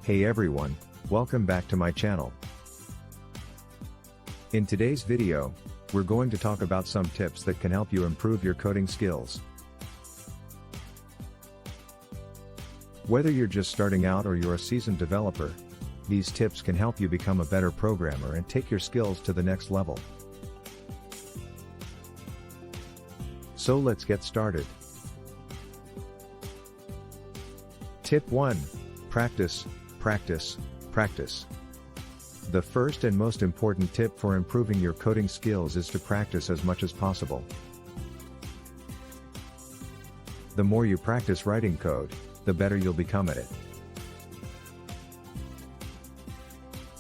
Hey everyone, welcome back to my channel. In today's video, we're going to talk about some tips that can help you improve your coding skills. Whether you're just starting out or you're a seasoned developer, these tips can help you become a better programmer and take your skills to the next level. So let's get started. Tip 1. Practice, practice, practice. The first and most important tip for improving your coding skills is to practice as much as possible. The more you practice writing code, the better you'll become at it.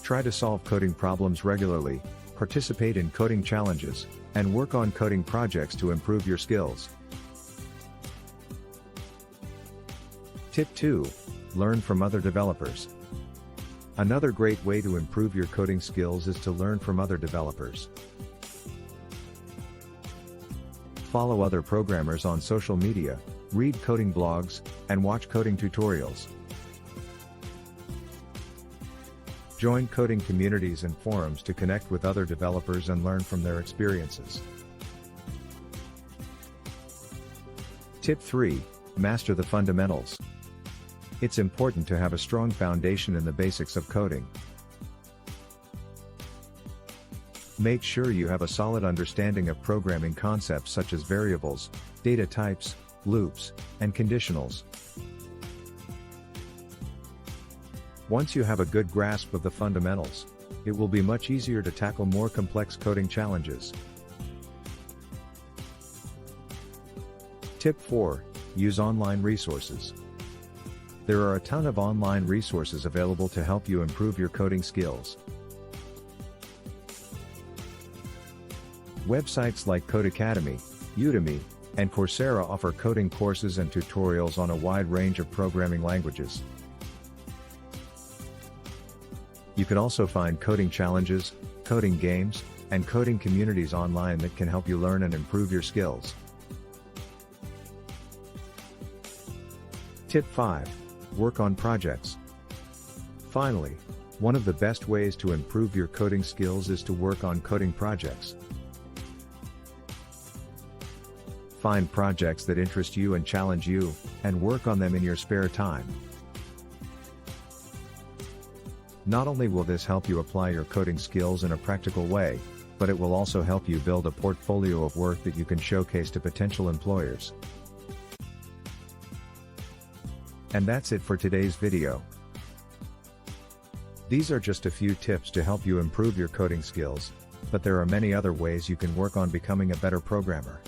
Try to solve coding problems regularly, participate in coding challenges, and work on coding projects to improve your skills. Tip 2. Learn from other developers. Another great way to improve your coding skills is to learn from other developers. Follow other programmers on social media, read coding blogs, and watch coding tutorials. Join coding communities and forums to connect with other developers and learn from their experiences. Tip 3. Master the fundamentals. It's important to have a strong foundation in the basics of coding. Make sure you have a solid understanding of programming concepts such as variables, data types, loops, and conditionals. Once you have a good grasp of the fundamentals, it will be much easier to tackle more complex coding challenges. Tip 4. Use online resources. There are a ton of online resources available to help you improve your coding skills. Websites like Codecademy, Udemy, and Coursera offer coding courses and tutorials on a wide range of programming languages. You can also find coding challenges, coding games, and coding communities online that can help you learn and improve your skills. Tip 5. Work on projects. Finally, one of the best ways to improve your coding skills is to work on coding projects. Find projects that interest you and challenge you, and work on them in your spare time. Not only will this help you apply your coding skills in a practical way, but it will also help you build a portfolio of work that you can showcase to potential employers. And that's it for today's video. These are just a few tips to help you improve your coding skills, but there are many other ways you can work on becoming a better programmer.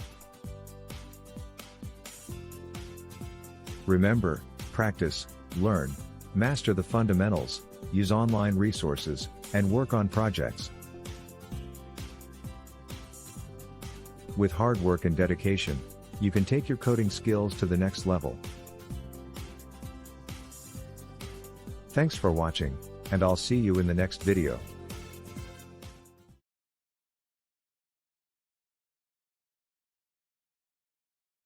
Remember, practice, learn, master the fundamentals, use online resources, and work on projects. With hard work and dedication, you can take your coding skills to the next level. Thanks for watching, and I'll see you in the next video.